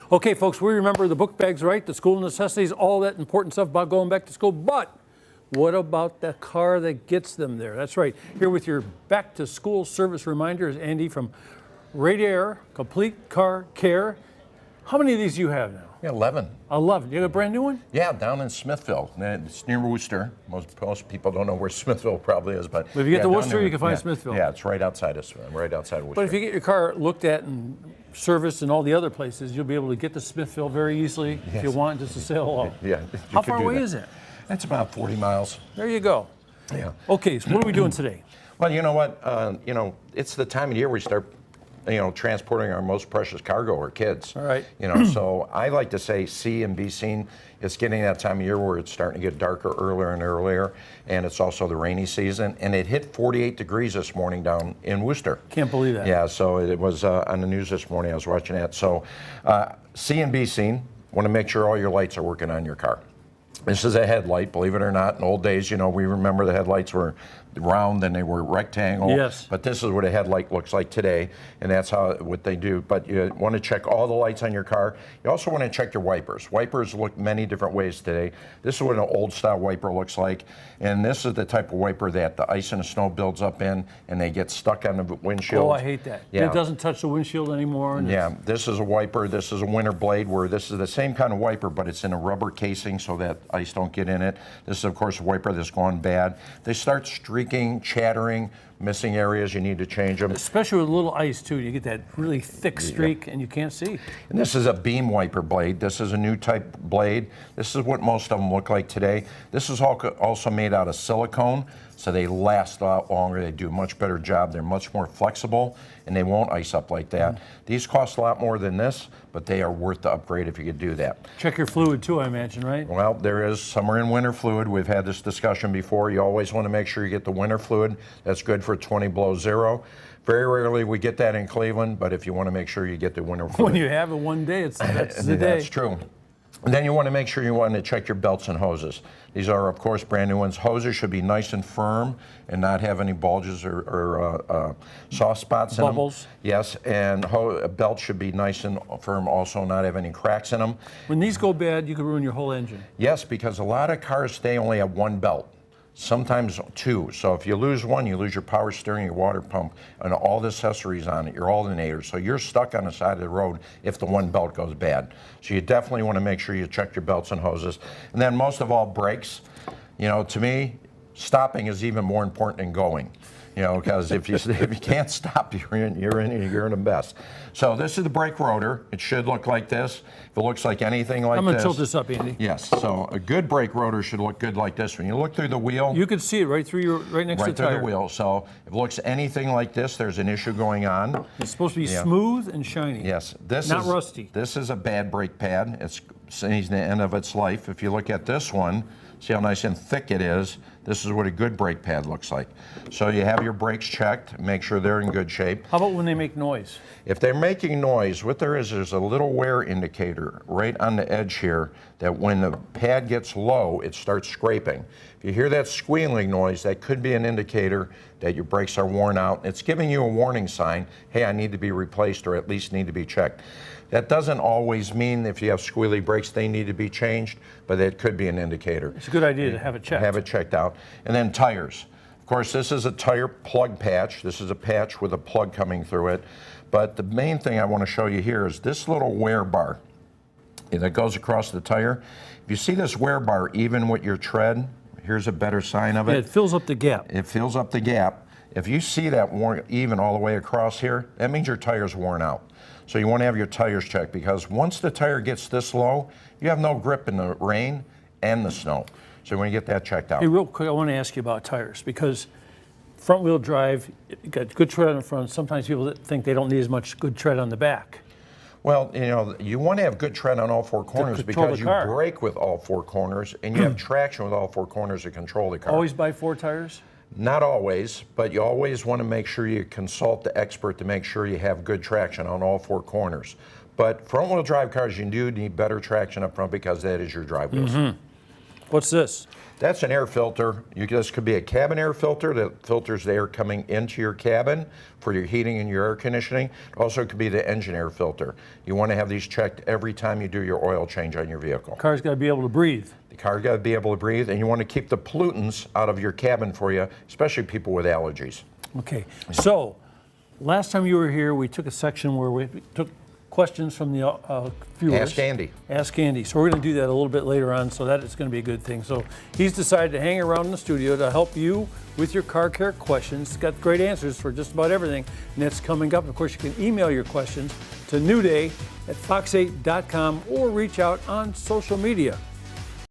Okay, folks, we remember the book bags, right? The school necessities, all that important stuff about going back to school. But what about the car that gets them there? That's right. Here with your back to school service reminder is Andy from Radiair Complete Car Care. How many of these do you have now? Yeah, 11. 11. You have a brand new one? Yeah, down in Smithville. It's near Worcester. Most people don't know where Smithville probably is, but Well, if you get to down Worcester, there, you can find Smithville. Yeah, it's right outside of Worcester. But if you get your car looked at and serviced in all the other places, you'll be able to get to Smithville very easily if you want, just to say hello. Yeah. How far away is it? It's about 40 miles. There you go. Yeah. Okay, so what are we doing today? Well, you know what? It's the time of year we start, transporting our most precious cargo, our kids. All right. So I like to say see and be seen. It's getting that time of year where it's starting to get darker earlier and earlier, and it's also the rainy season. And it hit 48 degrees this morning down in Worcester. Can't believe that. Yeah, so it was on the news this morning. I was watching that. So see and be seen. Want to make sure all your lights are working on your car. This is a headlight, believe it or not. In old days, we remember the headlights were round and they were rectangle. Yes. But this is what a headlight looks like today, and that's what they do. But you want to check all the lights on your car. You also want to check your wipers. Wipers look many different ways today. This is what an old style wiper looks like, and this is the type of wiper that the ice and the snow builds up in, and they get stuck on the windshield. Oh, I hate that. Yeah. It doesn't touch the windshield anymore. And Yeah, this is a wiper. This is a winter blade, where this is the same kind of wiper, but it's in a rubber casing so that ice don't get in it. This is, of course, a wiper that's gone bad. They start streaking, chattering, missing areas. You need to change them. Especially with a little ice, too. You get that really thick streak and you can't see. And this is a beam wiper blade. This is a new type blade. This is what most of them look like today. This is also made out of silicone, so they last a lot longer. They do a much better job. They're much more flexible, and they won't ice up like that. These cost a lot more than this, but they are worth the upgrade if you could do that. Check your fluid, too, I imagine, right? Well, there is summer and winter fluid. We've had this discussion before. You always want to make sure you get the winter fluid. That's good for 20 below zero. Very rarely we get that in Cleveland, but if you want to make sure you get the winter fluid. When you have it one day, that's the day. That's true. And then you want to make sure you want to check your belts and hoses. These are, of course, brand new ones. Hoses should be nice and firm and not have any bulges or soft spots in them. Bubbles. Yes, and a belt should be nice and firm also, not have any cracks in them. When these go bad, you can ruin your whole engine. Yes, because a lot of cars today only have one belt. Sometimes two. So if you lose one, you lose your power steering, your water pump, and all the accessories on it, your alternators. So you're stuck on the side of the road if the one belt goes bad. So you definitely want to make sure you check your belts and hoses. And then most of all, brakes. To me, stopping is even more important than going. Because if you can't stop, you're in a mess. So this is the brake rotor. It should look like this. If it looks like anything like this. I'm going to tilt this up, Andy. Yes. So a good brake rotor should look good like this. When you look through the wheel, you can see it right next to the tire. Right through the wheel. So if it looks anything like this, there's an issue going on. It's supposed to be smooth and shiny. Yes. Not rusty. This is a bad brake pad. It's seeing the end of its life. If you look at this one, see how nice and thick it is. This is what a good brake pad looks like. So you have your brakes checked, make sure they're in good shape. How about when they make noise? If they're making noise, what there is there's a little wear indicator right on the edge here that when the pad gets low, it starts scraping. If you hear that squealing noise, that could be an indicator that your brakes are worn out. It's giving you a warning sign, hey, I need to be replaced or at least need to be checked. That doesn't always mean if you have squealy brakes, they need to be changed, but it could be an indicator. It's a good idea to have it checked. Have it checked out. And then tires. Of course, this is a tire plug patch. This is a patch with a plug coming through it. But the main thing I want to show you here is this little wear bar that goes across the tire. If you see this wear bar even with your tread, here's a better sign of it. Yeah, it fills up the gap. It fills up the gap. If you see that worn even all the way across here, that means your tire's worn out. So you want to have your tires checked, because once the tire gets this low, you have no grip in the rain and the snow. So you want to get that checked out. Hey, real quick, I want to ask you about tires, because front-wheel drive, you got good tread on the front. Sometimes people think they don't need as much good tread on the back. Well, you want to have good tread on all four corners because you brake with all four corners and you have traction with all four corners to control the car. Always buy 4 tires? Not always, but you always want to make sure you consult the expert to make sure you have good traction on all 4 corners. But front-wheel drive cars, you do need better traction up front because that is your drive wheels. What's this? That's an air filter. This could be a cabin air filter that filters the air coming into your cabin for your heating and your air conditioning. It also could be the engine air filter. You want to have these checked every time you do your oil change on your vehicle. Car's got to be able to breathe. The car's got to be able to breathe, and you want to keep the pollutants out of your cabin for you, especially people with allergies. Okay, so last time you were here, we took a section where we took questions from the viewers. Ask Andy. Ask Andy. So we're going to do that a little bit later on, so that is going to be a good thing. So he's decided to hang around in the studio to help you with your car care questions. He's got great answers for just about everything, and that's coming up. Of course, you can email your questions to newday@fox8.com or reach out on social media.